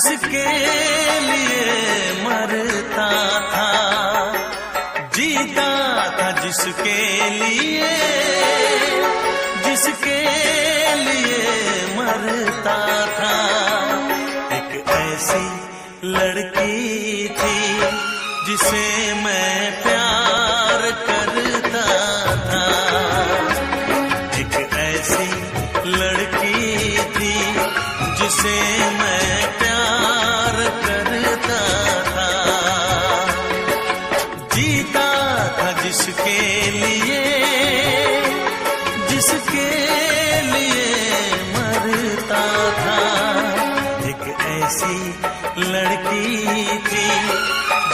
जिसके लिए मरता था, जीता था जिसके लिए, जिसके लिए मरता था। एक ऐसी लड़की थी जिसे मैं प्यार करता था, एक ऐसी लड़की थी जिसे मैं प्यार करता था। जीता था जिसके लिए, जिसके लिए मरता था। एक ऐसी लड़की थी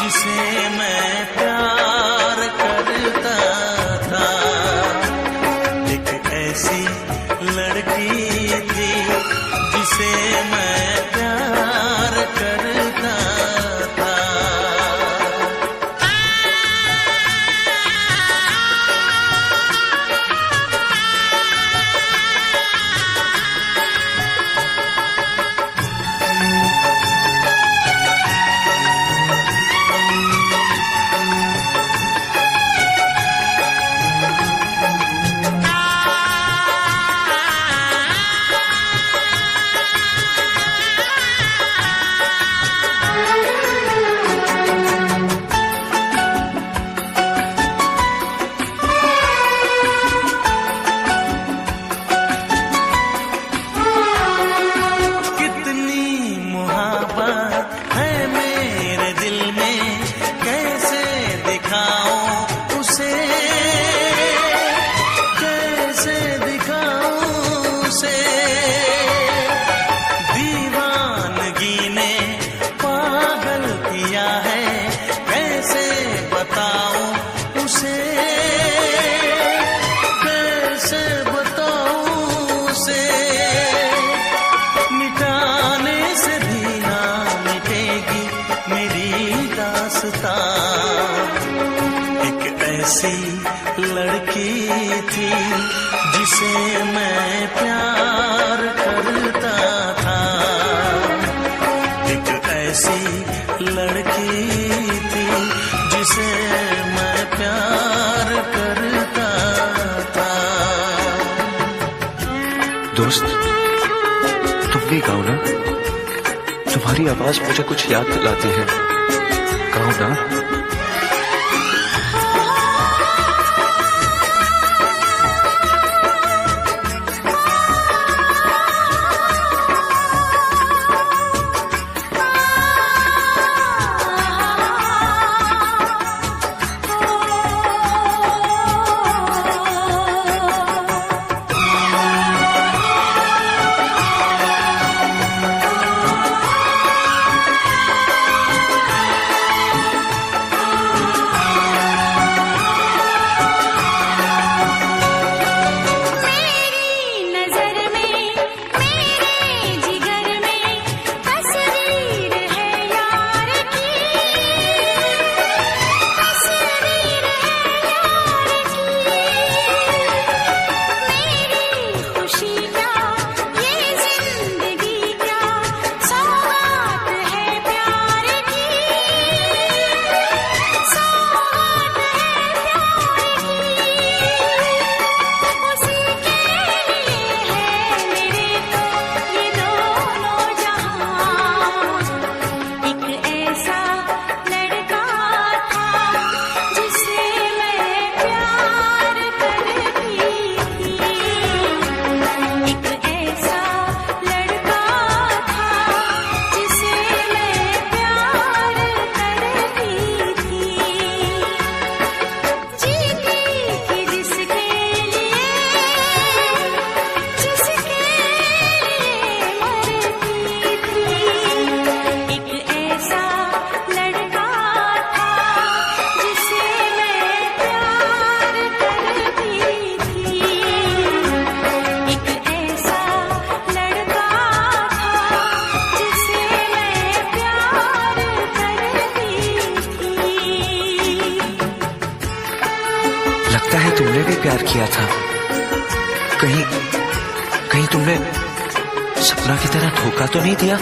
जिसे मैं प्यार करता था, एक ऐसी लड़की थी जिसे मैं प्यार करता था। एक ऐसी लड़की थी जिसे मैं प्यार करता था, एक ऐसी लड़की थी जिसे मैं प्यार करता था। दोस्त, तुम भी गाओ ना, तुम्हारी आवाज मुझे कुछ याद दिलाती है, गाओ ना। लगता है तुमने भी प्यार किया था, कहीं तुमने सपना की तरह धोखा तो नहीं दिया?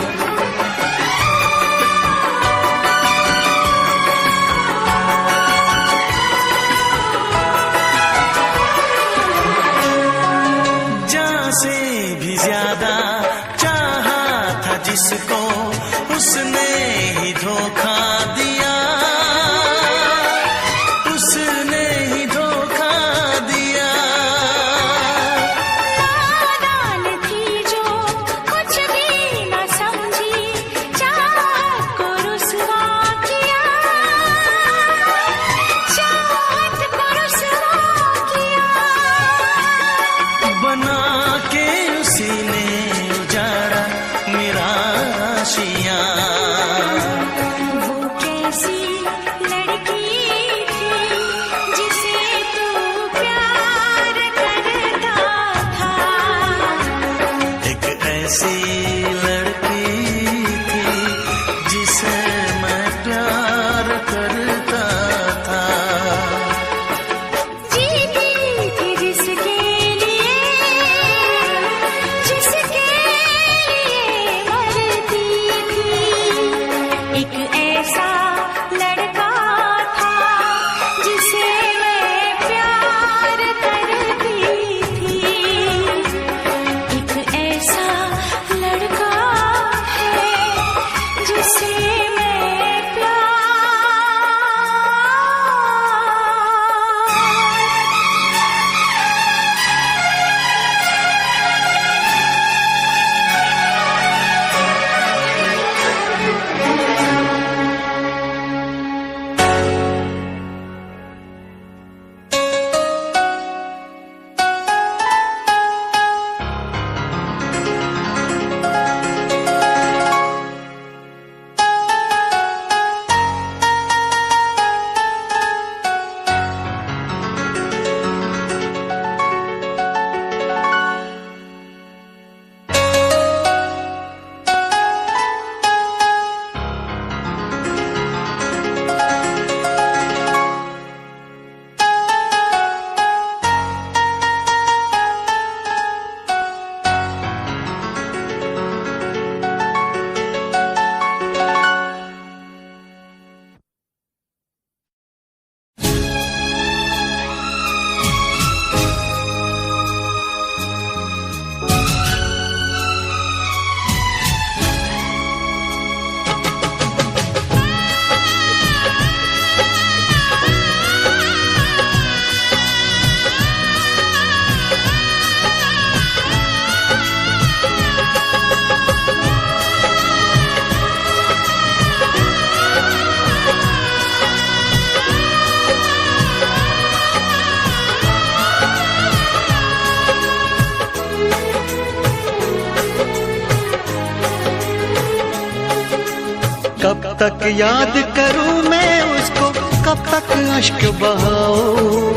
कब तक याद करूं मैं उसको, कब तक अश्क बहाऊं,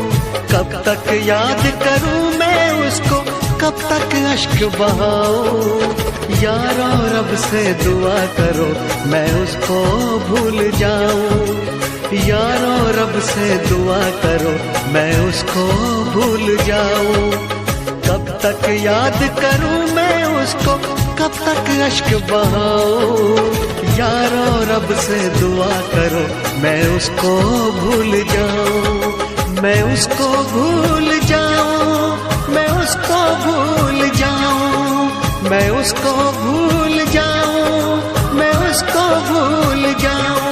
कब तक याद करूं मैं उसको, कब तक अश्क बहाऊं। यारो रब से दुआ करो मैं उसको भूल जाऊं, यारो रब से दुआ करो मैं उसको भूल जाऊं। कब तक याद करूं मैं उसको, कब तक अश्क बहाऊं। यारो रब से दुआ करो मैं उसको भूल जाऊं, मैं उसको भूल जाऊं, मैं उसको भूल जाऊं, मैं उसको भूल जाऊं, मैं उसको भूल जाऊं।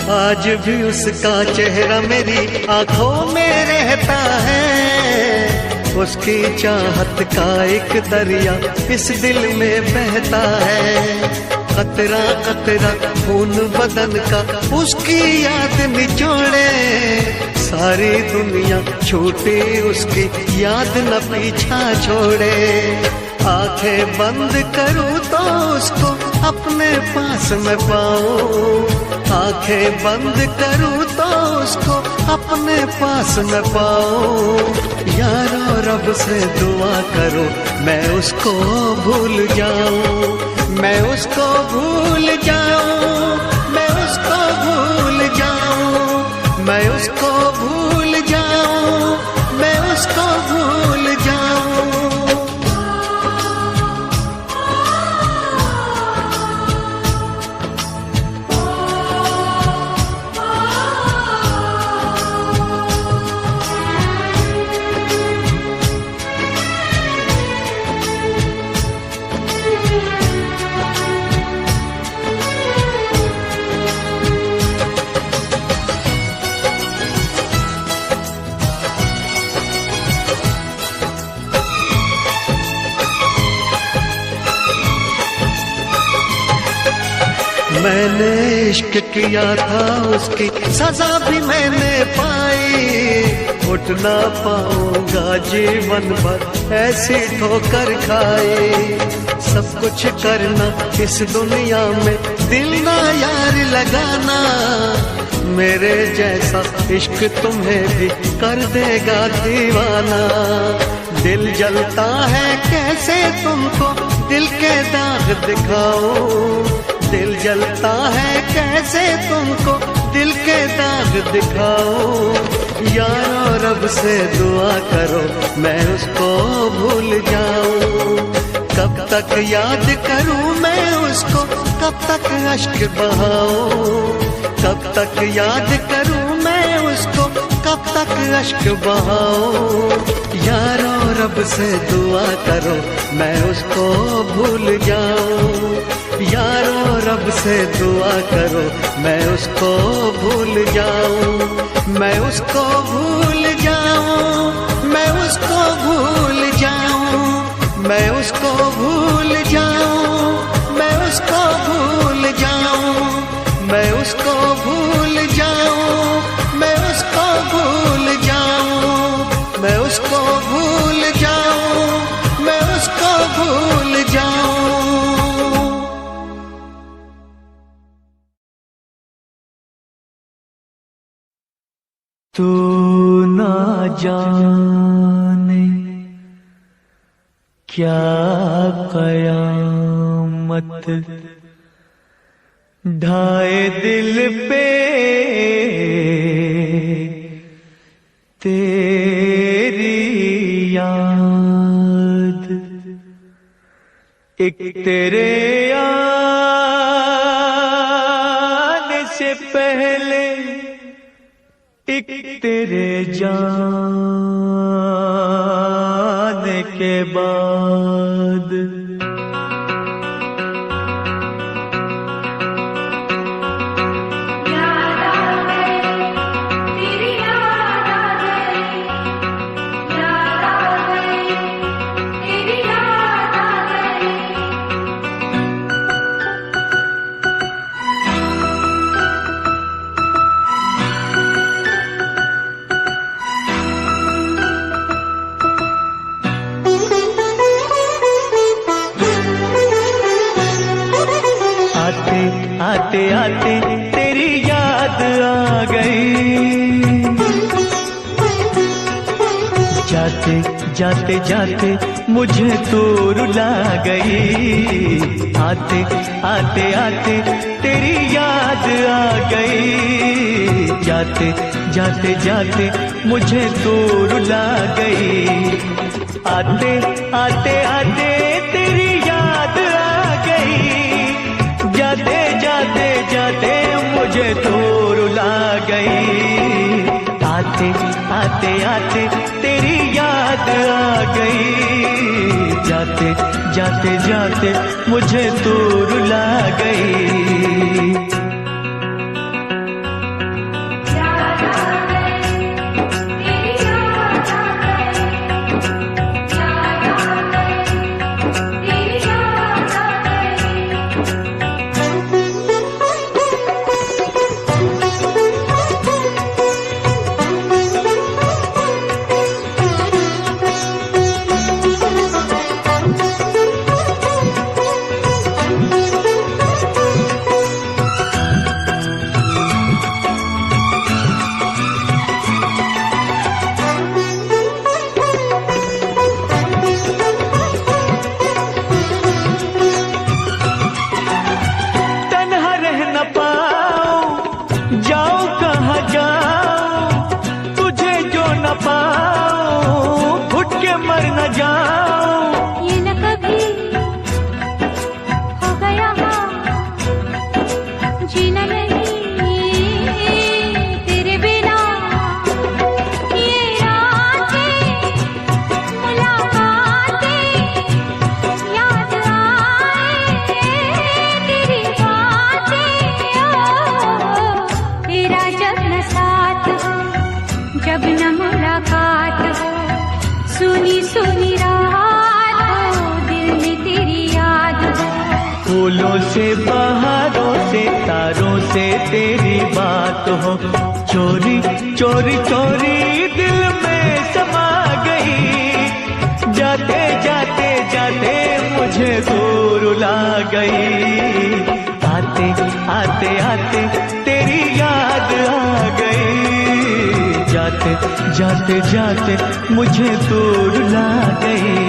आज भी उसका चेहरा मेरी आंखों में रहता है, उसकी चाहत का एक दरिया इस दिल में बहता है। कतरा कतरा खून बदन का उसकी याद निचोड़े, सारी दुनिया छूटी उसकी याद न पीछा छोड़े। आंखें बंद करूं तो उसको अपने पास में पाऊं, आंखें बंद करूं तो उसको अपने पास में पाऊं। यारो रब से दुआ करो मैं उसको भूल जाऊं, मैं उसको भूल जाऊं, मैं उसको भूल जाऊं, मैं उसको भूल जाऊं, मैं उसको भूल जाऊं। मैंने इश्क किया था उसकी सजा भी मैंने पाई, उठ ना पाऊंगा जीवन भर ऐसी ठोकर खाई। सब कुछ करना इस दुनिया में दिल ना यार लगाना, मेरे जैसा इश्क तुम्हें भी कर देगा दीवाना। दिल जलता है कैसे तुमको दिल के दाग दिखाऊं, दिल जलता है कैसे तुमको दिल के दाग दिखाऊं। यारो रब से दुआ करो मैं उसको भूल जाऊं, कब तक याद करूं मैं उसको, कब तक अश्क बहाऊं, कब तक याद करूं मैं उसको, कब तक अश्क बहाऊं। यारो रब से दुआ करो मैं उसको भूल जाऊं, यारो रब से दुआ करो मैं उसको भूल जाऊं, मैं उसको भूल जाऊं, मैं उसको भूल जाऊं, मैं उसको भूल जाऊं, मैं उसको भूल जाऊं, मैं उसको भूल जाऊं, मैं उसको भूल जाऊं, मैं उसको भूल जाऊं, मैं उसको भूल जाऊं। तू ना जाने क्या कयामत ढाए दिल पे तेरी याद, एक तेरे आने से पहले एक तेरे जाने के बाद। आते आते तेरी याद आ गई। जाते जाते जाते मुझे तू रुला गई। आते आते आते तेरी याद आ गई। जाते जाते जाते मुझे तू रुला गई। आते आते आते तेरी याद आ गई। जाते जाते जाते मुझे तू रुला गई। आते आते आते तेरी याद आ गई। जाते जाते जाते मुझे तू रुला गई। जब न मुलाकात हो, सुनी सुनी रात हो, दिल में तेरी याद हो। फूलों से बहारों से तारों से तेरी बात हो। चोरी चोरी चोरी दिल में समा गई। जाते जाते जाते मुझे दूर रुला गई। आते आते आते तेरी याद आ गई। जाते जाते जाते मुझे दूर रुला गई।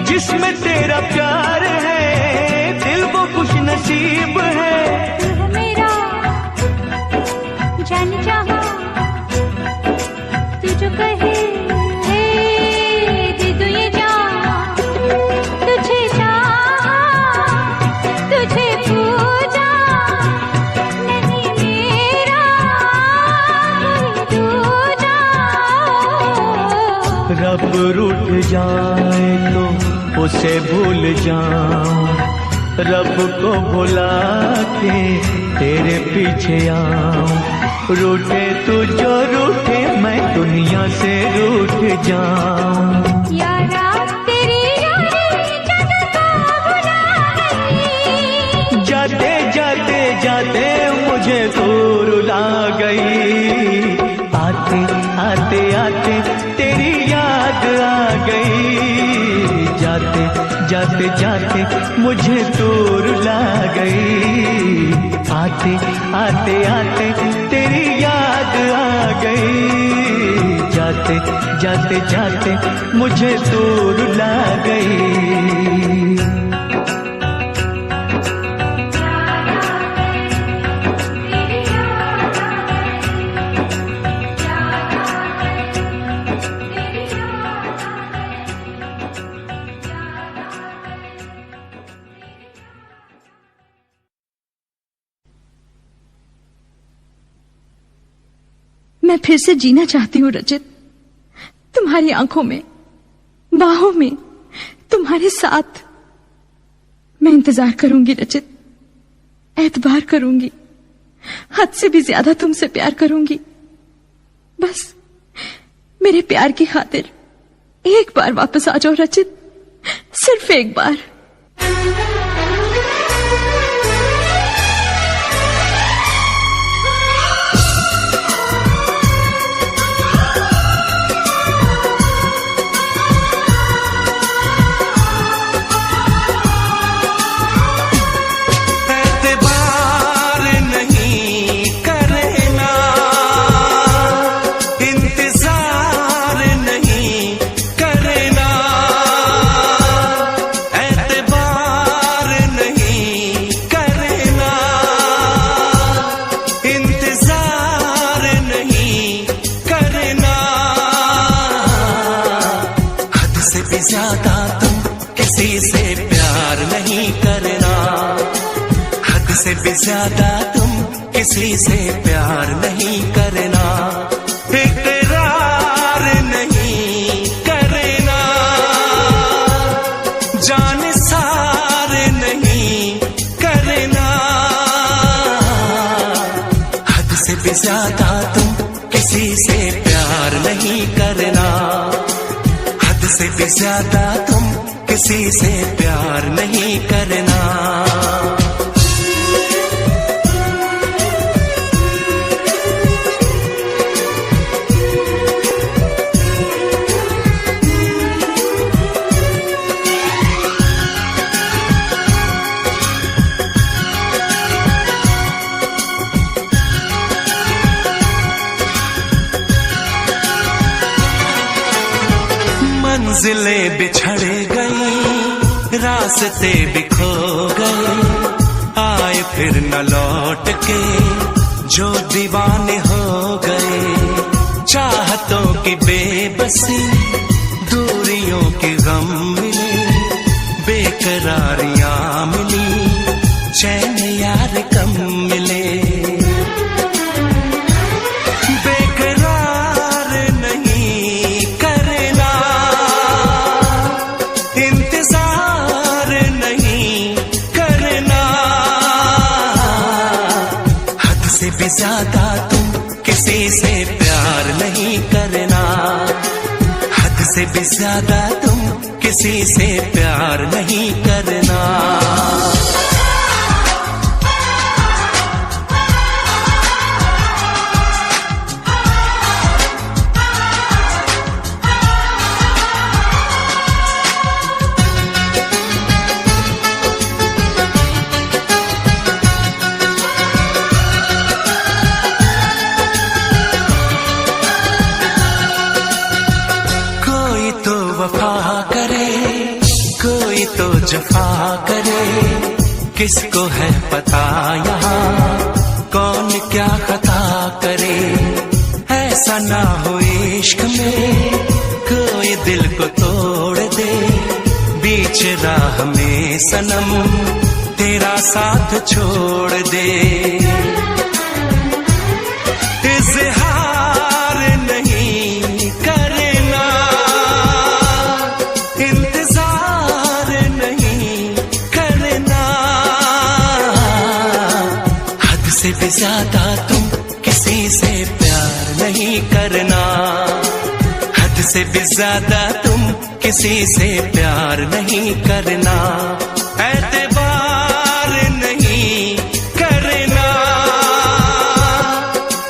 जिसमें तेरा प्यार है दिल वो खुश नसीब है। मेरा जान चाहा तू जो कहे दे दूं ये जान। तुझे चाहा तुझे पूजा नहीं मेरा कोई दूजा। रब रूठ जाए तो उसे भूल जाऊं। रब को भुला के तेरे पीछे आऊं। रूठे तू जो रूठे मैं दुनिया से रूठ जाऊं। यारा तेरी यारी जग को भुला गई। जाते जाते जाते मुझे दूर रुला गई। आते आते आते तेरी याद आ गई। जाते जाते जाते मुझे दूर रुला गई। आते आते आते तेरी याद आ गई। जाते जाते जाते मुझे दूर रुला गई। मैं फिर से जीना चाहती हूँ रचित, तुम्हारी आंखों में, बाहों में, तुम्हारे साथ। मैं इंतजार करूंगी रचित, एतबार करूंगी, हद से भी ज्यादा तुमसे प्यार करूंगी। बस मेरे प्यार की खातिर एक बार वापस आ जाओ रचित, सिर्फ एक बार। ज्यादा तुम किसी से प्यार नहीं करना, हद से भी ज्यादा तुम किसी से प्यार नहीं करना, इकरार नहीं करना, जान सार नहीं करना, हद से भी ज्यादा तुम किसी से प्यार नहीं करना, से भी ज्यादा तुम किसी से प्यार नहीं करना। मंजिलें बिछड़ गई, रास्ते बिखो गए, आए फिर न लौट के जो दीवाने हो गए, चाहतों की बेबसी, दूरियों के गम मिले, बेकरारियां मिली, चैन यार कम मिले, ज्यादा तुम किसी से प्यार नहीं करना, हद से भी ज्यादा तुम किसी से प्यार नहीं करना। जफा करे, किसको है पता यहाँ कौन क्या खता करे, ऐसा ना हो इश्क में कोई दिल को तोड़ दे, बीच राह में सनम तेरा साथ छोड़ दे, इज़हार नहीं करना, इंतजार नहीं करना, हद से भी ज्यादा तुम किसी से प्यार नहीं करना, हद से भी ज्यादा तुम किसी से प्यार नहीं करना, एतबार नहीं करना,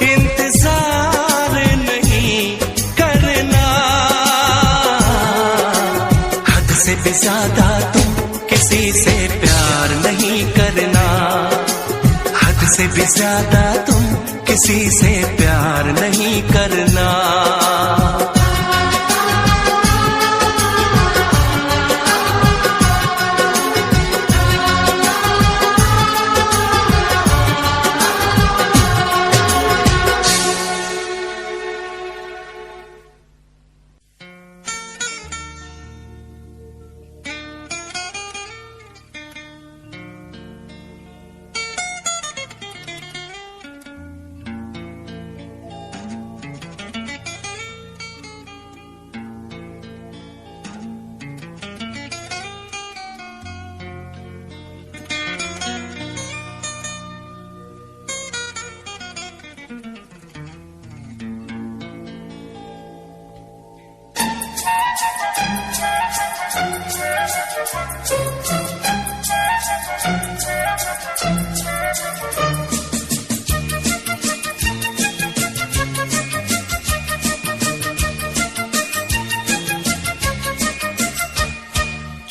इंतजार नहीं करना, हद से भी ज्यादा तुम किसी से प्यार नहीं करना, हद से भी ज्यादा तुम किसी से प्यार नहीं करना।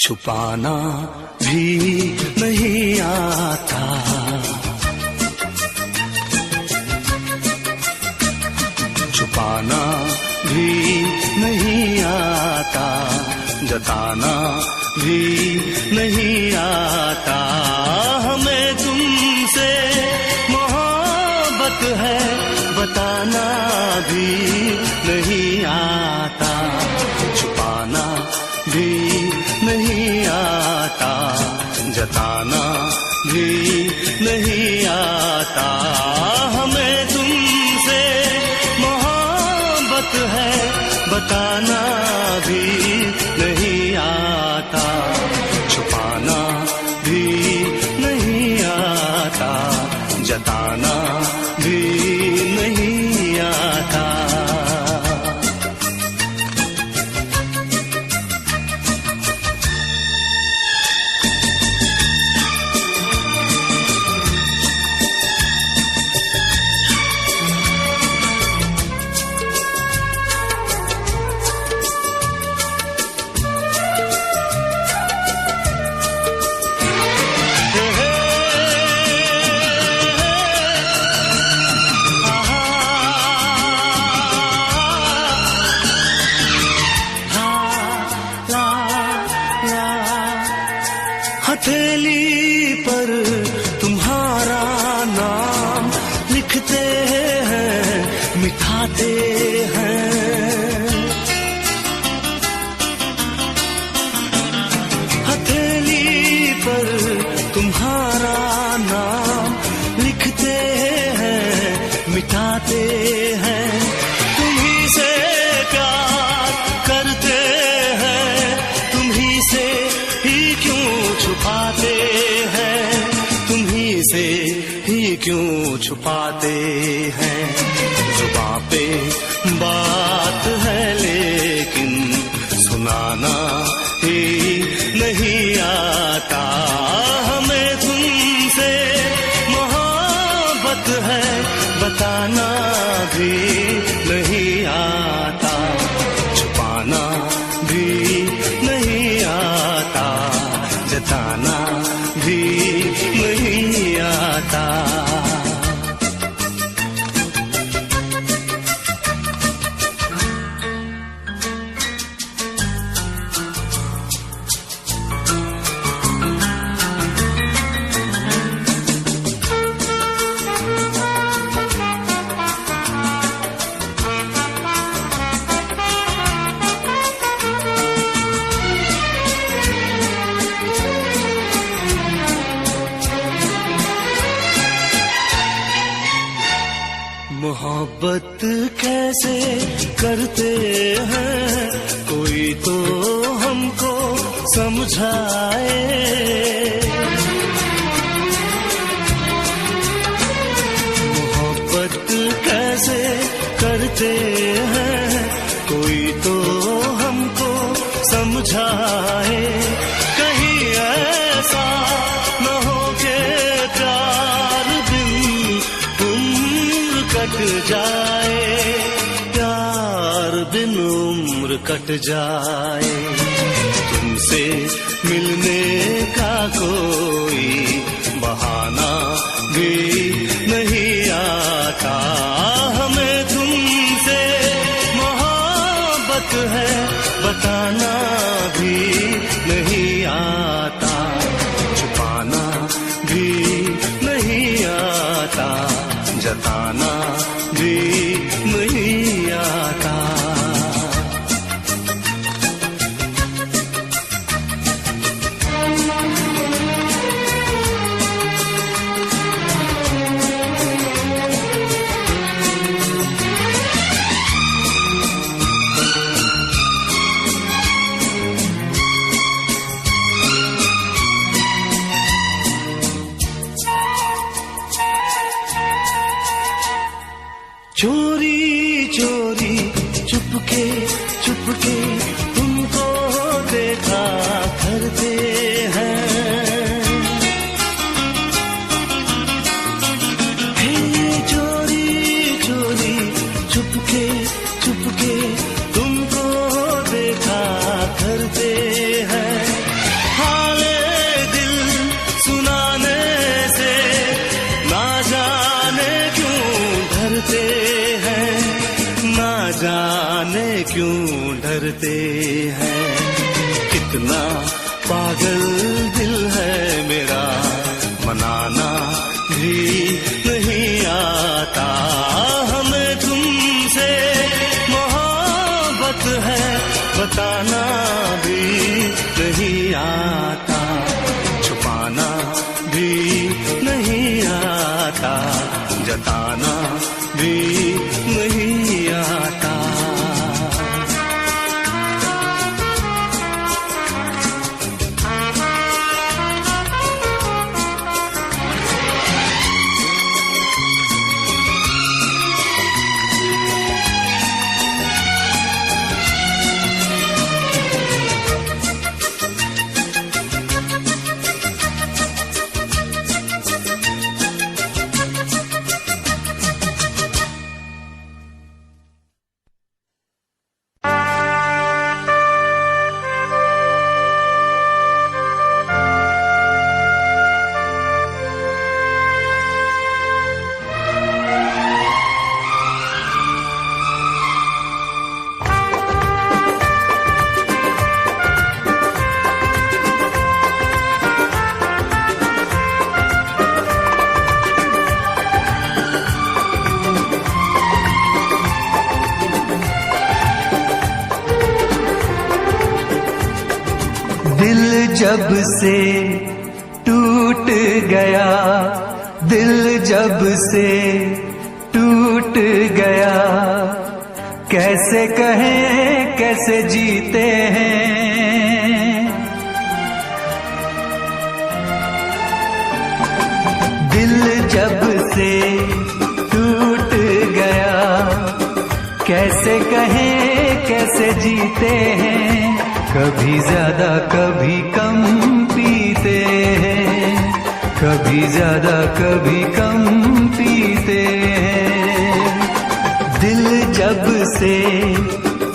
छुपाना भी नहीं आता। छुपाना भी नहीं आता, जताना भी नहीं आता। हमें तुमसे मोहब्बत है बताना भी नहीं आता। छुपाना भी नहीं आता, जताना भी नहीं आता। हमें तुमसे मोहब्बत है बताना भी नहीं आता। छुपाना भी नहीं आता, जताना भी नहीं आता। हथेली पर तुम्हारा नाम लिखते हैं, मिठाते हैं। हथेली पर तुम्हारा नाम लिखते हैं, मिठाते हैं। तुम्ही से प्यार करते हैं, तुम्ही से ही क्यों छुपाते हैं, तुम्ही से ही क्यों छुपाते हैं। जुबां पे बात है लेकिन सुनाना ही नहीं आता। हमें तुमसे मोहब्बत है बताना भी नहीं आता। छुपाना भी नहीं आता, जताना भी नहीं आता। मोहब्बत कैसे करते हैं कोई तो हमको समझाए। मोहब्बत कैसे करते हैं कोई तो हमको समझाए। कहीं ऐसा न हो के प्यार बिन उम्र कट जाए, प्यार बिन उम्र कट जाए। तुमसे मिलने का कोई बहाना भी नहीं आता। हमें तुमसे मोहब्बत है बताना भी नहीं आता। छुपाना भी नहीं आता, जताना भी नहीं आता। चोरी चोरी चुपके चुपके तुमको देखा करते हैं। हे चोरी चोरी चुपके चुपके तुमको देखा करते हैं। क्यों डरते हैं। कितना पागल दिल है मेरा, मनाना भी नहीं आता। हमें तुमसे मोहब्बत है, बताना भी नहीं आता। छुपाना भी नहीं आता, जताना भी नहीं आता। दिल जब से टूट गया, दिल जब से टूट गया, कैसे कहें कैसे जीते हैं। दिल जब से टूट गया, कैसे कहें कैसे जीते हैं। कभी ज्यादा कभी कम पीते हैं, कभी ज्यादा कभी कम पीते हैं। दिल जब से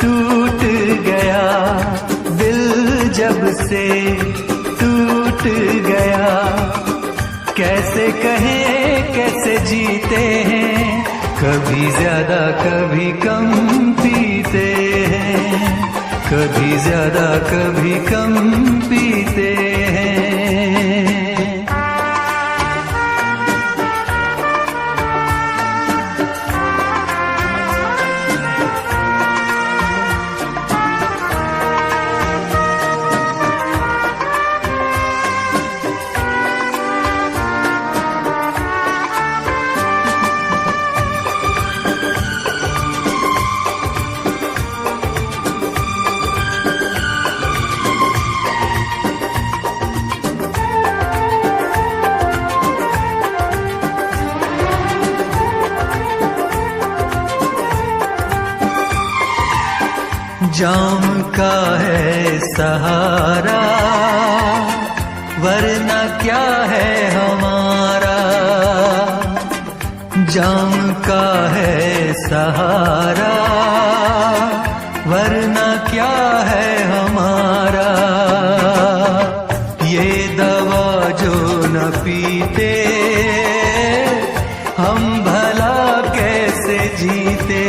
टूट गया, दिल जब से टूट गया, कैसे कहें कैसे जीते हैं। कभी ज्यादा कभी कम पीते हैं, कभी ज्यादा कभी कम पीते हैं। जाम का है सहारा, वरना क्या है हमारा। जाम का है सहारा, वरना क्या है हमारा। ये दवा जो न पीते, हम भला कैसे जीते।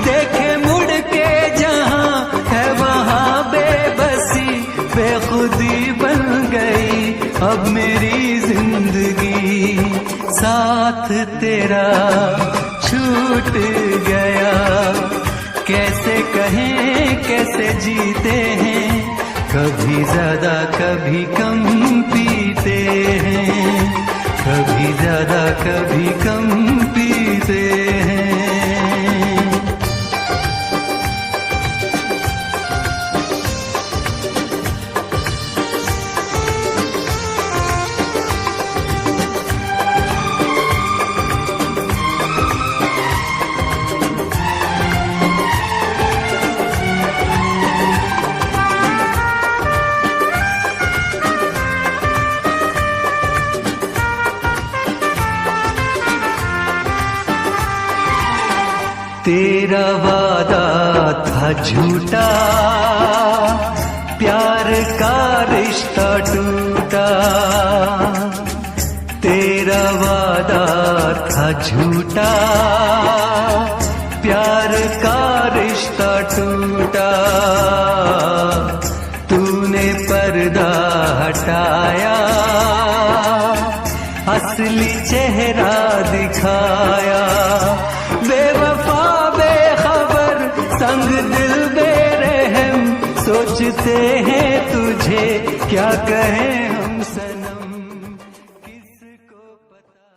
देखे मुड़ के जहां है वहां बेबसी, बेखुदी बन गई अब मेरी जिंदगी। साथ तेरा छूट गया, कैसे कहें कैसे जीते हैं। कभी ज्यादा कभी कम पीते हैं, कभी ज्यादा कभी कम पीते हैं। तेरा वादा था झूठा, प्यार का रिश्ता टूटा। तेरा वादा था झूठा, प्यार का रिश्ता टूटा, तूने पर्दा हटाया, असली चेहरा दिखाया। बेवफा बेखबर संग दिल बेरहम, सोचते हैं तुझे क्या कहें हम सनम, किसको पता।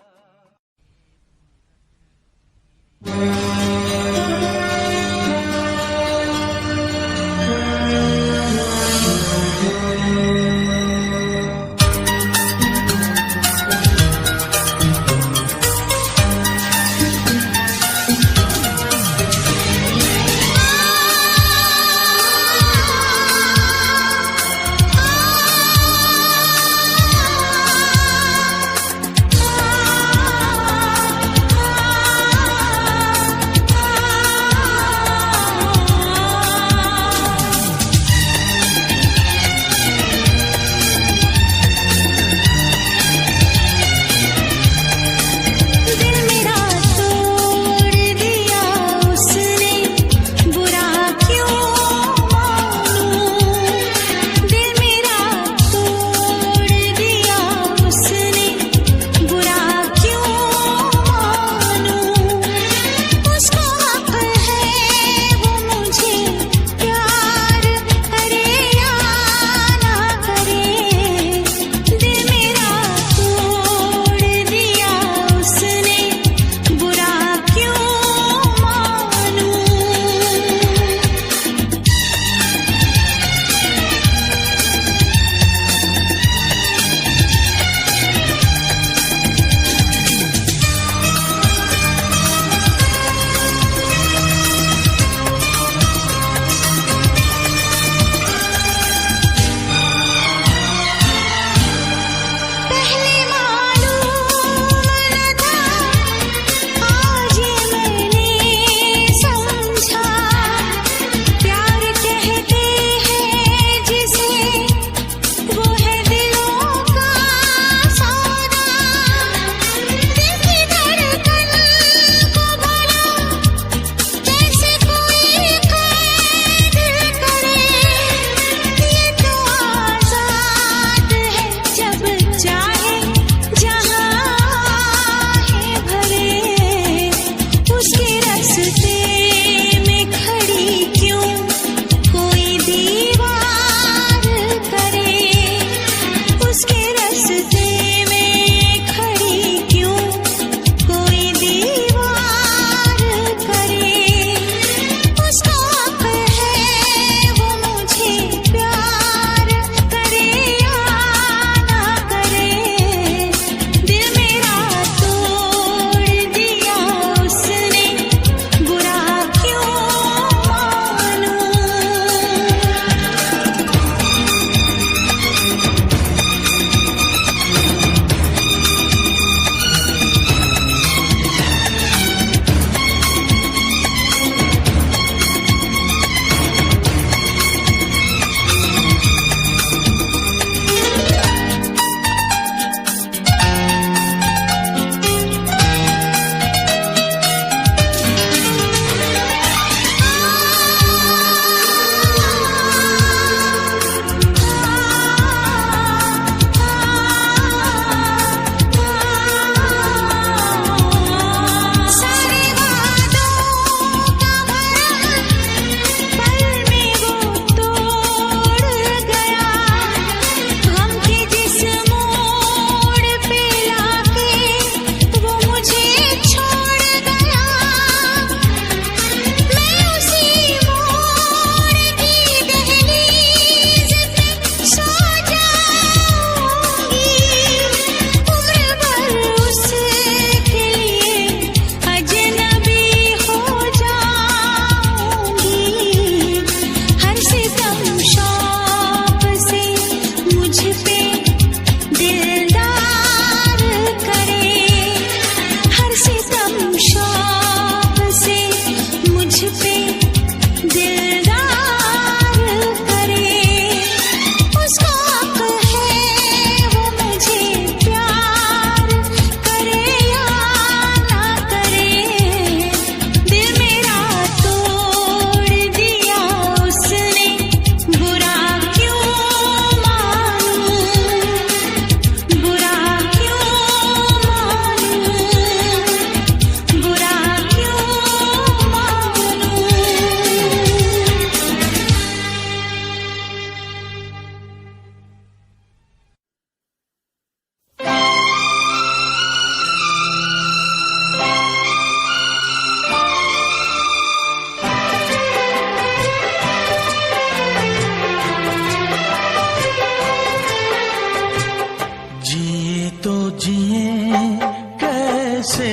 कैसे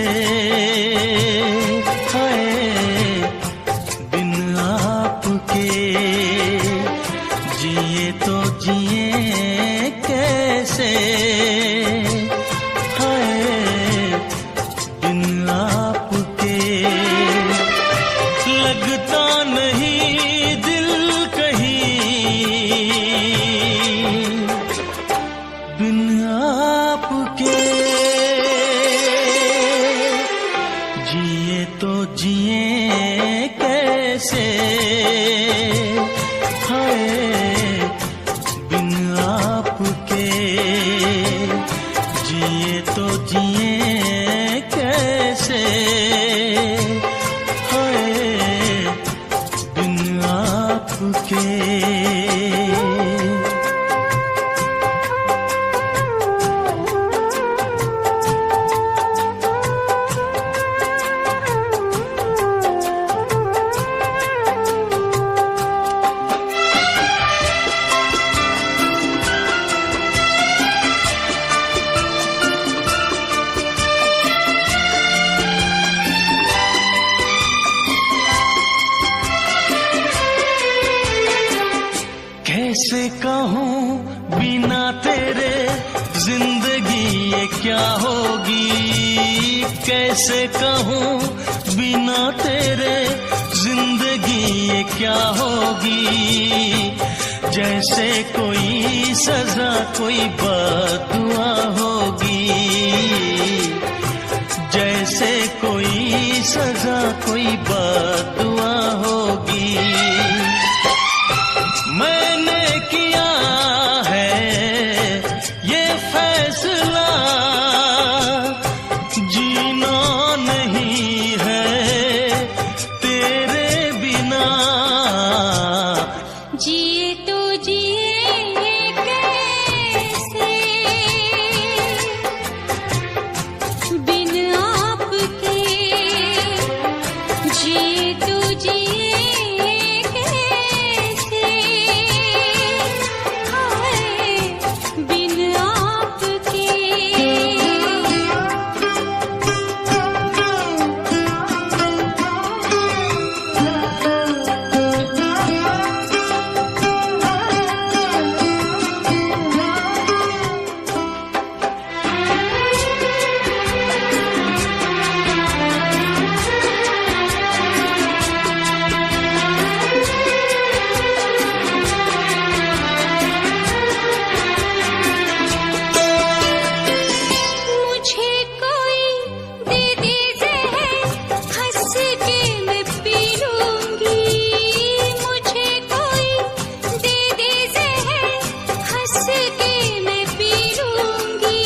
हाय बिन आपके जिए तो जिए कैसे हाय बिन आपके लगता नहीं दिल कहीं बिन आपके जिए तो जिए कैसे हाय बिन आपके जिए तो जिए कैसे हाय बिन आपके कैसे कहूँ बिना तेरे जिंदगी ये क्या होगी कैसे कहूँ बिना तेरे जिंदगी ये क्या होगी जैसे कोई सजा कोई बददुआ होगी जैसे कोई सजा कोई बददुआ होगी मैंने किया है ये फैसला जीना नहीं है तेरे बिना जिए तो जिए कैसे बिन आपके जिए तो जिए कैसे हाय बिन आपके मुझे कोई दे दे जहर हंस के मैं पी लूंगी मुझे कोई दे दे जहर हंस के मैं पी लूंगी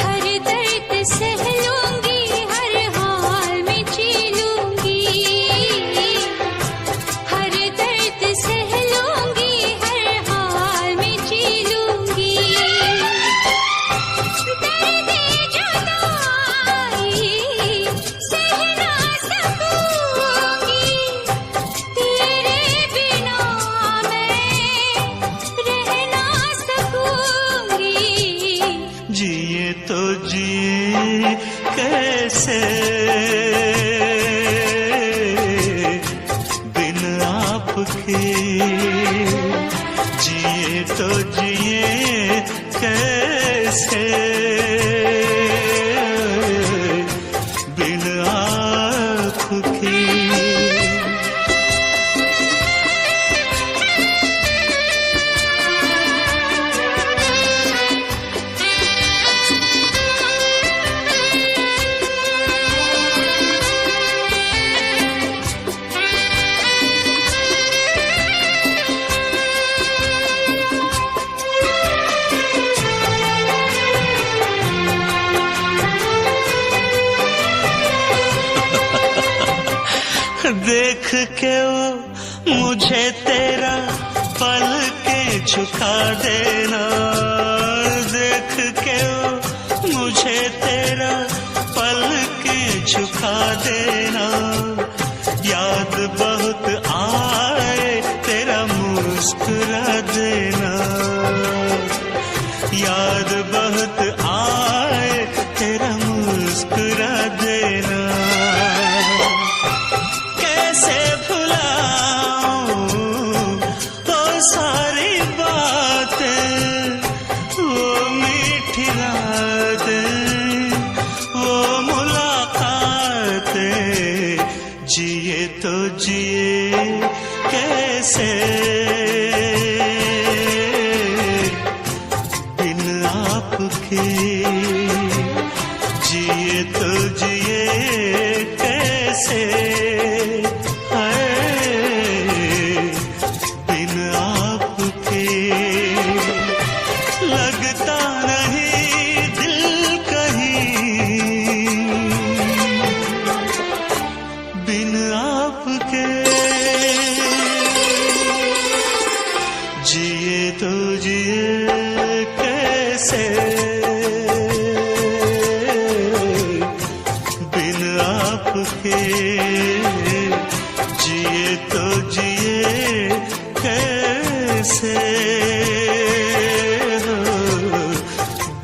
हर दर्द सह लूंगी हर हाल में जी लूंगी हर दर्द सह लूंगी हर हाल में जी लूंगी दर्द जुदाई सह ना सकूंगी तेरे बिना मैं रह ना सकूंगी जिए तो जिए कैसे बिन आपके जिए तो जिए कैसे बिन आपके देख के वो मुझे तेरा पल के झुका देना देख के वो मुझे तेरा पल के झुका देना याद बहुत आए तेरा मुस्कुरा देना याद बहुत आए तेरा मुस्कुरा देना। कैसे भुलाऊं वो सारी बातें, वो मीठी रातें, वो मुलाकातें, जिए तो जिए कैसे बिन आपके, जिए तो जिए कैसे है बिन आपके। लगता नहीं दिल कहीं बिन आपके, जिए तो जिए कैसे बिन आपके, जिए तो जिए कैसे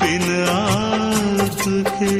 बिन आपके।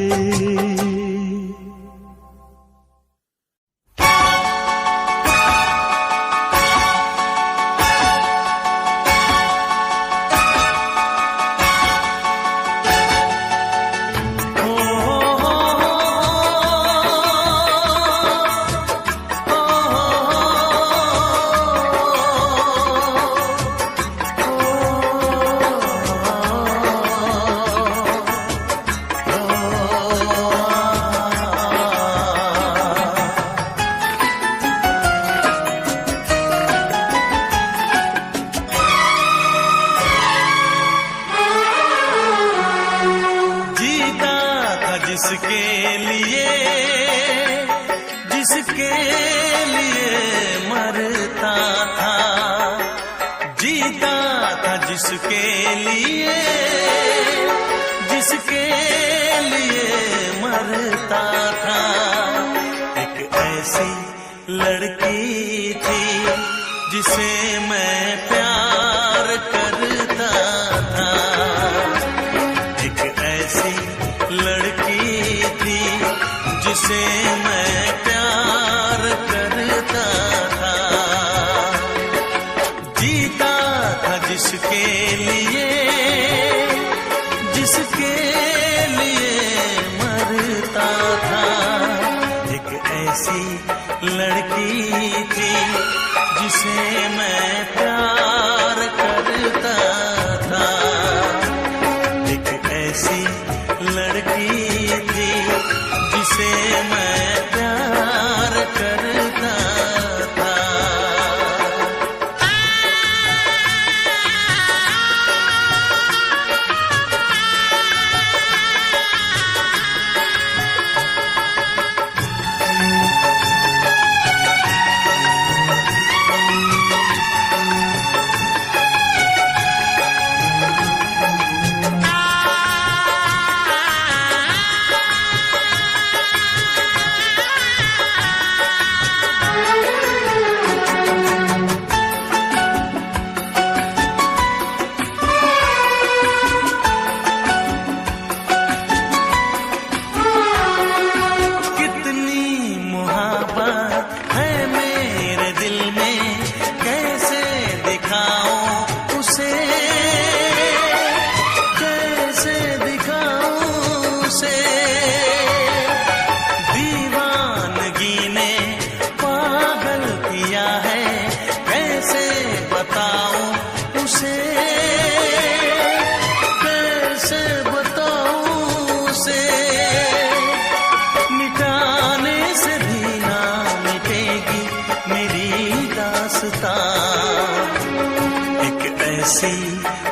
जिसके लिए, जिसके लिए मरता था, जीता था जिसके लिए, जिसके लिए मरता था। एक ऐसी लड़की थी जिसे मैं प्यार करता था, एक ऐसी लड़की थी जिसे मैं प्यार करता था। जीता था जिसके लिए, जिसके लिए मरता था। एक ऐसी लड़की थी जिसे मैं प्यार करता था, एक ऐसी लड़की थी जिसे मैं प्यार करता था।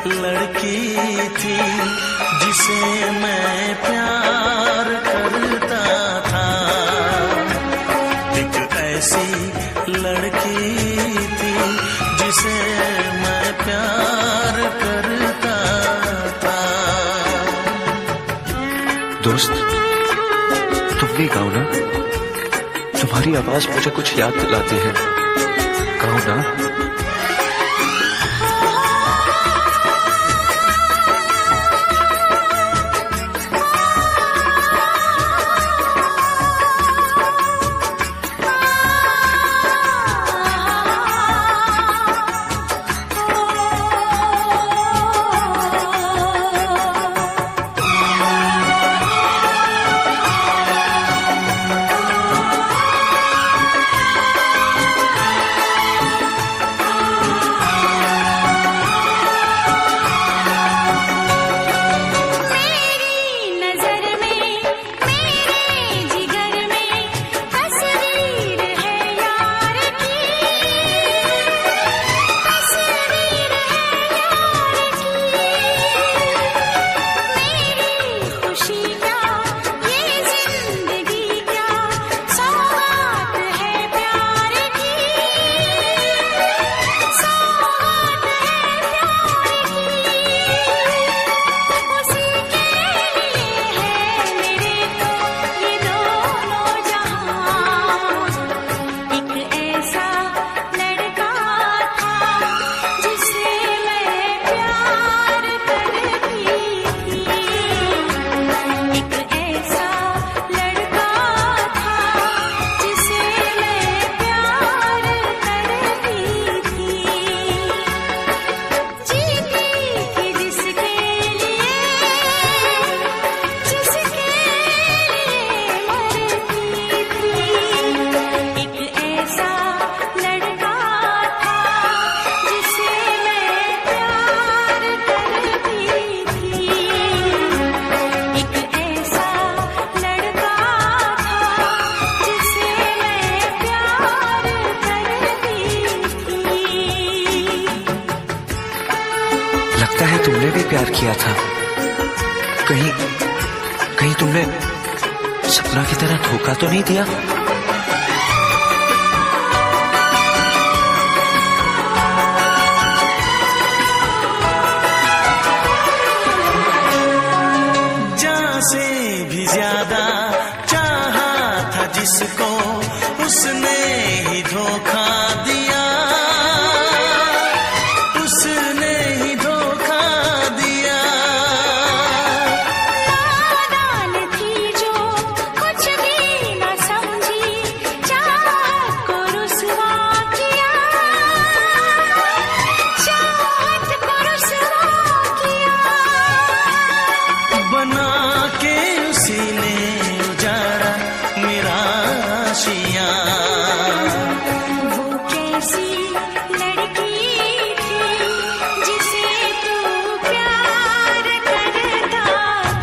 लड़की थी जिसे मैं प्यार करता था, एक ऐसी लड़की थी जिसे मैं प्यार करता था। दोस्त, तुम भी गाओ ना, तुम्हारी आवाज मुझे कुछ याद दिलाती है, गाओ ना। प्यार किया था। कहीं कहीं तुमने सपना की तरह धोखा तो नहीं दिया? जान से भी ज्यादा चाहा था जिसको, उसने ही धोखा दिया, उसने ही धोखा दिया। नादान थी जो कुछ भी न समझी, चाहत को रुसवा किया, चाहत को रुसवा किया। बना के उसी ने उजाड़ा मेरा आशियाँ। वो कैसी लड़की थी जिसे तू प्यार करता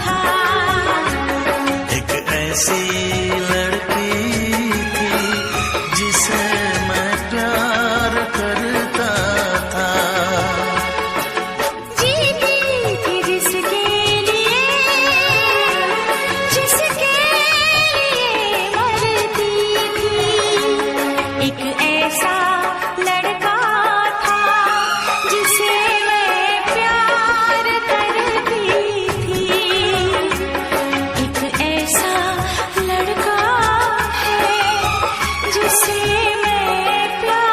था, एक ऐसी लड़की थी जिसे मैं प्यार करता था। जीती थी जिसके लिए मरती थी। एक ऐसा लड़का था जिसे मैं प्यार करती थी। एक ऐसा लड़का है जिसे मैं प्यार।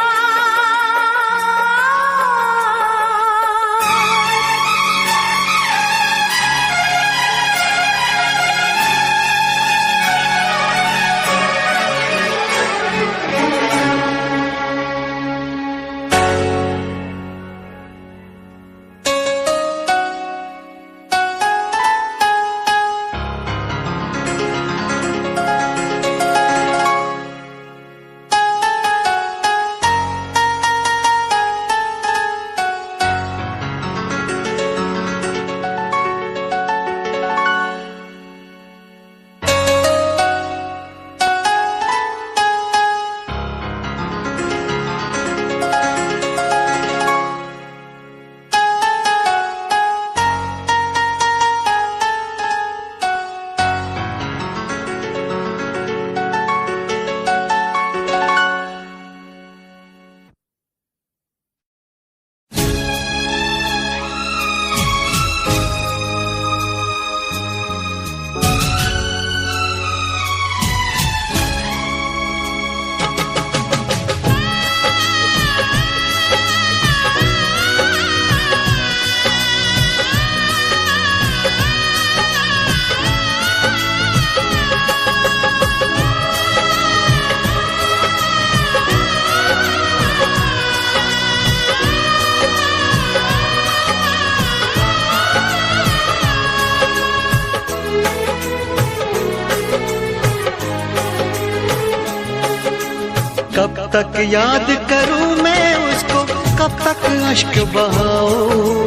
कब तक याद करूं मैं उसको, कब तक अश्क बहाऊं,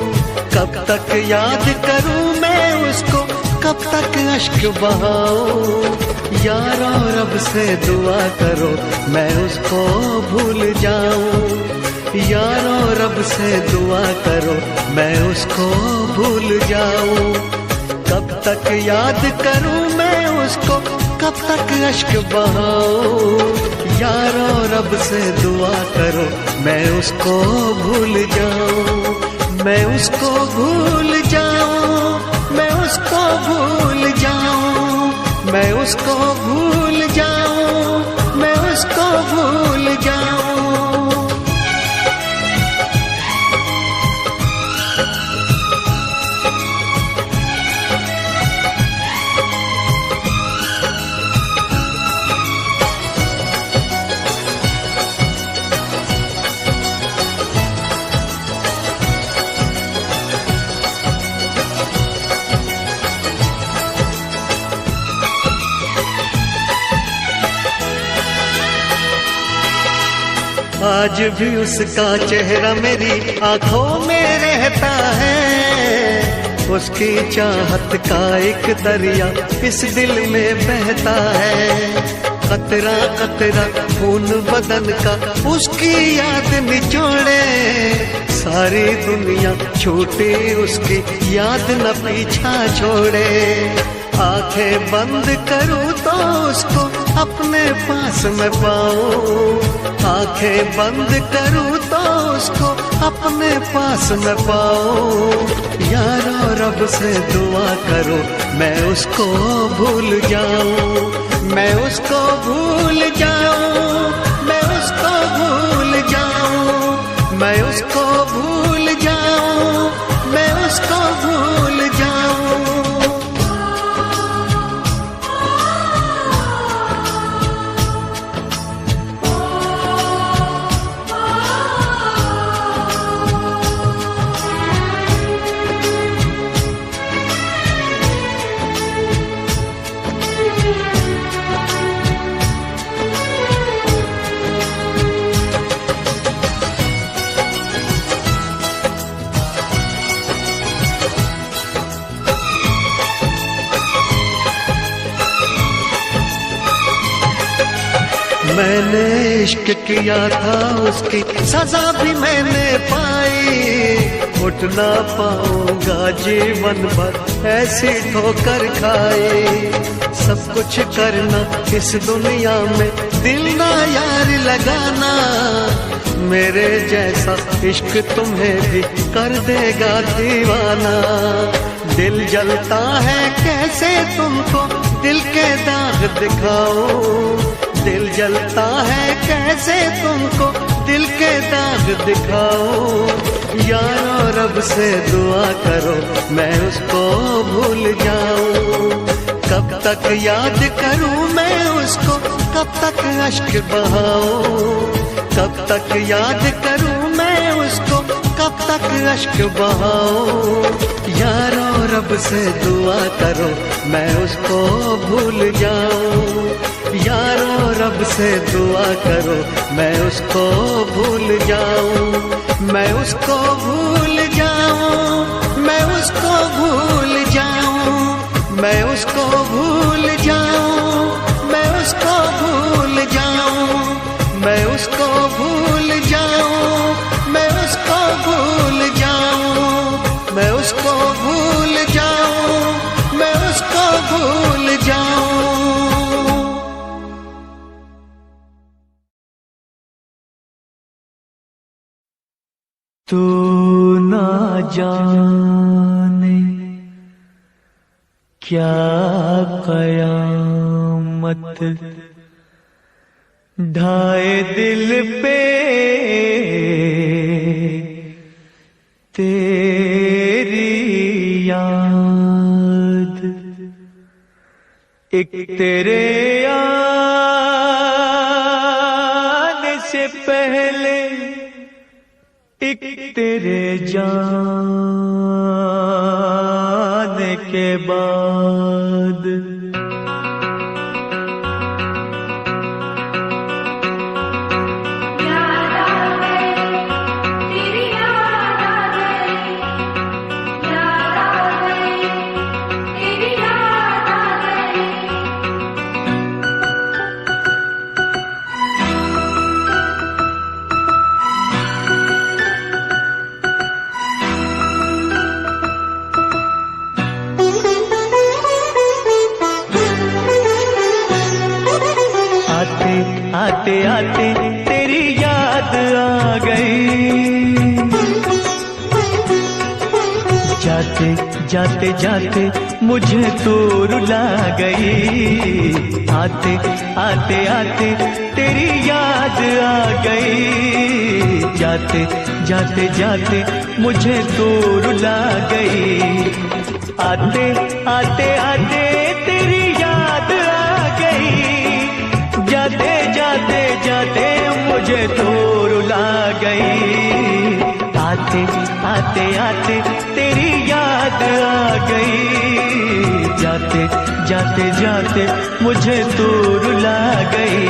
कब तक याद करूं मैं उसको, कब तक अश्क बहाऊं। यारो रब से दुआ करो मैं उसको भूल जाऊं, यारो रब से दुआ करो मैं उसको भूल जाऊं। कब तक याद करूं मैं उसको, कब तक अश्क बहाऊं। यारो रब से दुआ करो मैं उसको भूल जाऊं, मैं उसको भूल जाऊं, मैं उसको भूल जाऊं, मैं उसको भूल जाऊं, मैं उसको भूल जाऊं। आज भी उसका चेहरा मेरी आंखों में रहता है, उसकी चाहत का एक दरिया इस दिल में बहता है। कतरा कतरा खून बदन का उसकी याद निचोड़े, सारी दुनिया छूटे उसकी याद न पीछा छोड़े। आंखें बंद करूं तो उसको अपने पास में पाऊं, आंखें बंद करूं तो उसको अपने पास में पाऊं। यारो रब से दुआ करो मैं उसको भूल जाऊं, मैं उसको भूल जाऊं, मैं उसको भूल जाऊं, मैं उसको भूल जाऊं, मैं उसको भूल जाऊं। मैंने इश्क किया था उसकी सजा भी मैंने पाई, उठ ना पाऊंगा जीवन भर ऐसी ठोकर खाई। सब कुछ करना इस दुनिया में दिल ना यार लगाना, मेरे जैसा इश्क तुम्हें भी कर देगा दीवाना। दिल जलता है कैसे तुमको दिल के दाग दिखाऊं, दिल जलता है कैसे तुमको दिल के दाग दिखाऊं। यारो रब से दुआ करो मैं उसको भूल जाऊं, कब तक याद करूं मैं उसको, कब तक अश्क बहाऊं, कब तक याद करूं मैं उसको, कब तक अश्क बहाऊं। यारो रब से दुआ करो मैं उसको भूल जाऊं, यारो रब से दुआ करो मैं उसको भूल जाऊं, मैं उसको भूल जाऊं, मैं उसको भूल जाऊं, मैं उसको भूल जाऊं, मैं उसको भूल जाऊं, मैं उसको भूल जाऊं, मैं उसको भूल जाऊं, मैं उसको भूल जाऊं, मैं उसको भूल जाऊं। तू ना जाने क्या कयामत ढाए दिल पे तेरी याद, एक तेरे आने से पहले एक तेरे जाने के बाद। आते आते तेरी याद आ गई, जाते जाते जाते मुझे तो रुला गई। आते आते आते तेरी याद आ गई, जाते जाते जाते मुझे तो रुला गई। आते आते आते तेरी याद आ गई, जाते जाते जाते मुझे तो रुला गई। आते आते आते तेरी याद आ गई, जाते जाते जाते मुझे तो रुला गई।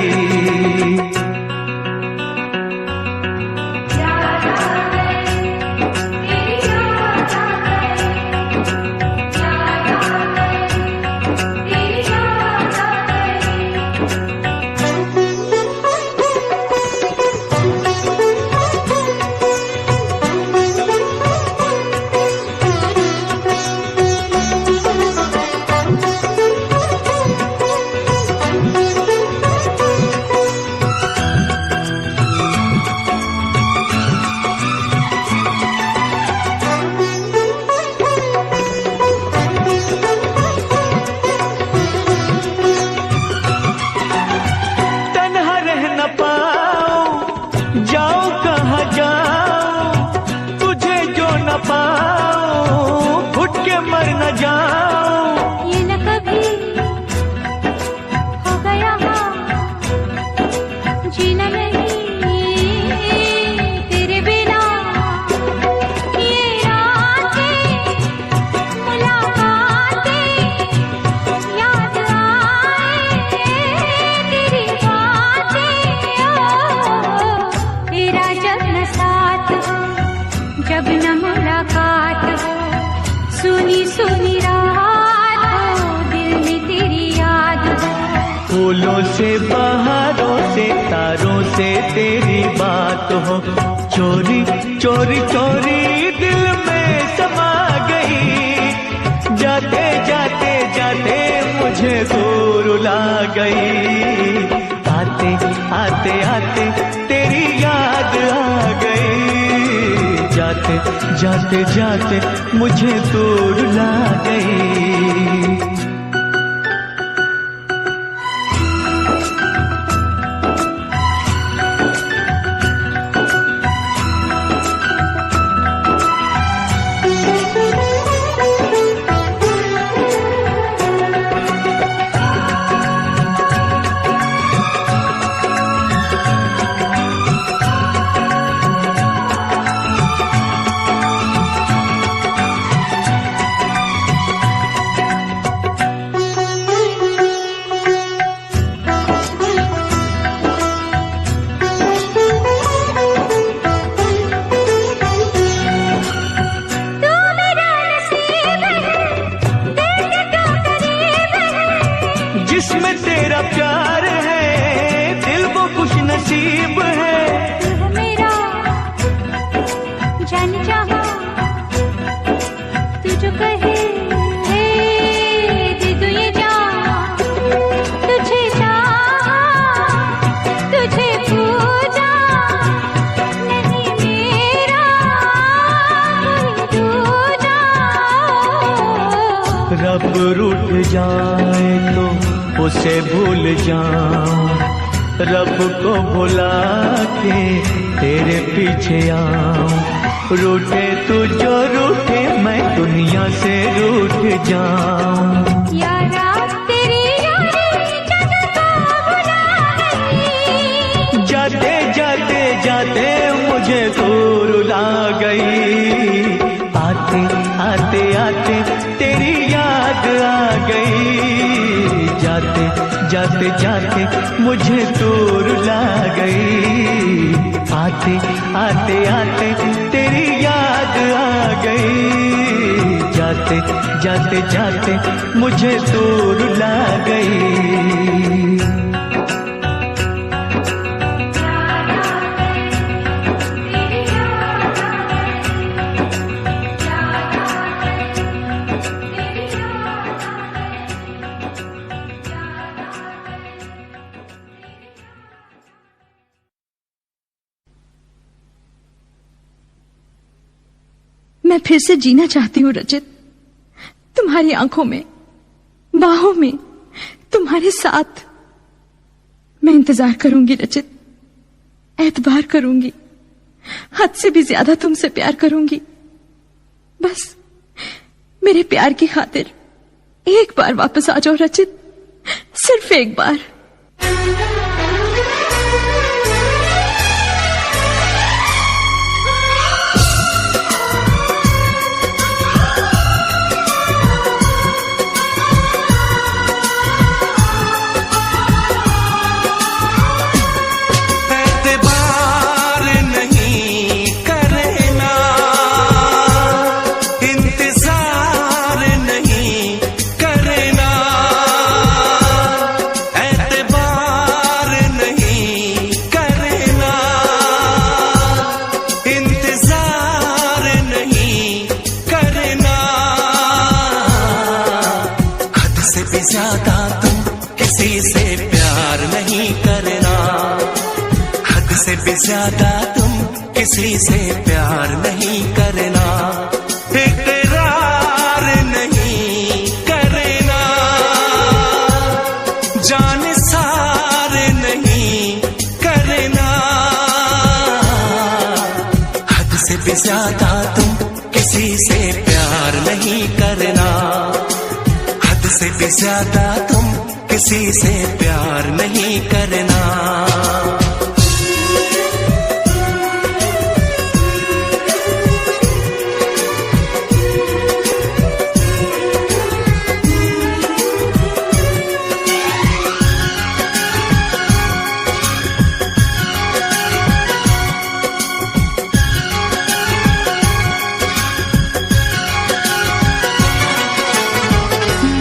फूलों से बहारों से तारों से तेरी बात हो, चोरी चोरी चोरी दिल में समा गई। जाते जाते जाते मुझे दूर ला गई। आते आते आते तेरी याद आ गई। जाते जाते जाते मुझे दूर ला गई। जिसमें तेरा प्यार है दिल वो खुश नसीब है। तू मेरा जान चाहा तू जो कहे दे दो ये जान। तुझे चाहा तुझे पूजा नहीं मेरा कोई दूजा। रब रूठ जाए तो उसे भूल जाऊं, रब को भुला के तेरे पीछे आऊं। रूठे तू जो रूठे मैं दुनिया से रूठ जाऊं। यारा तेरी यारी जग को भुला गई। जाते जाते जाते मुझे दूर ला गई। आते आते आते तेरी याद आ गई। जाते जाते जाते मुझे दूर ला गई। आते आते आते तेरी याद आ गई। जाते जाते जाते मुझे दूर ला गई। मैं फिर से जीना चाहती हूँ रचित, तुम्हारी आंखों में, बाहों में, तुम्हारे साथ। मैं इंतजार करूंगी रचित, एतबार करूंगी, हद से भी ज्यादा तुमसे प्यार करूंगी। बस मेरे प्यार की खातिर एक बार वापस आ जाओ रचित, सिर्फ एक बार। ज्यादा तुम किसी से प्यार नहीं करना। हद से भी ज्यादा तुम किसी से प्यार नहीं करना। इकरार नहीं करना, जान सार नहीं करना। हद से भी ज्यादा तुम किसी से प्यार नहीं करना। से भी ज्यादा तुम किसी से प्यार नहीं करना।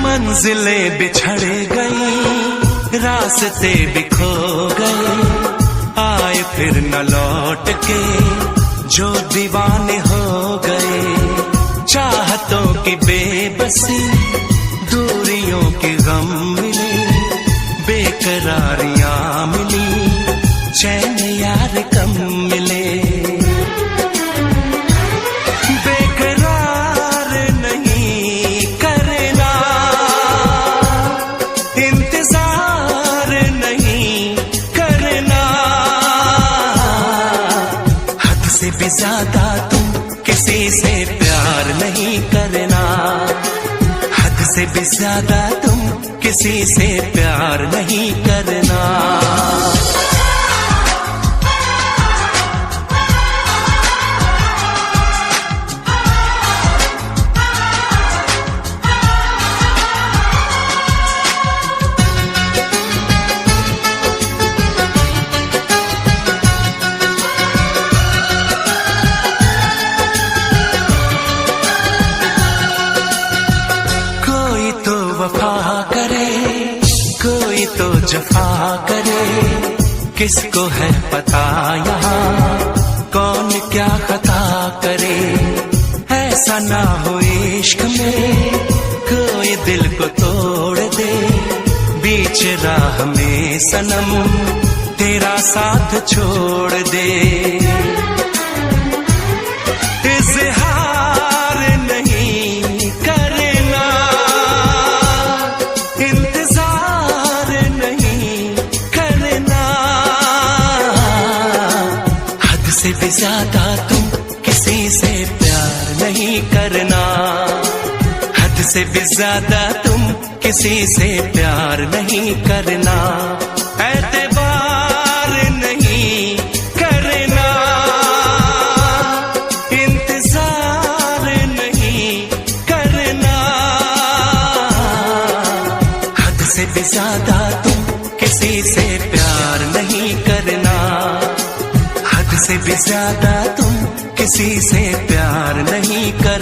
मंजिलें बिछड़ गई, रास्ते रास्ते भी खो गए, आए फिर न लौट के, जो दीवाने हो गए। चाहतों की बेबसी, दूरियों के गम मिले, बेकरारियां मिली, चैन यार कम मिले। बेकरार नहीं करना, इंतजार नहीं करना, हद से भी ज्यादा तुम किसी से प्यार नहीं करना, हद से भी ज्यादा तुम किसी से प्यार नहीं करना। वफा करे, कोई तो जफा करे, किसको है पता यहाँ कौन क्या खता करे। ऐसा ना हो इश्क में कोई दिल को तोड़ दे, बीच राह में सनम तेरा साथ छोड़ दे। इज़हार नहीं करना, इंतजार नहीं करना, हद से भी ज्यादा तुम किसी से प्यार नहीं करना, हद से भी ज्यादा तुम किसी से प्यार नहीं करना। एतबार नहीं करना, इंतजार नहीं करना, हद से भी ज्यादा तुम किसी से प्यार नहीं करना, हद से भी ज्यादा तुम किसी से प्यार नहीं करना।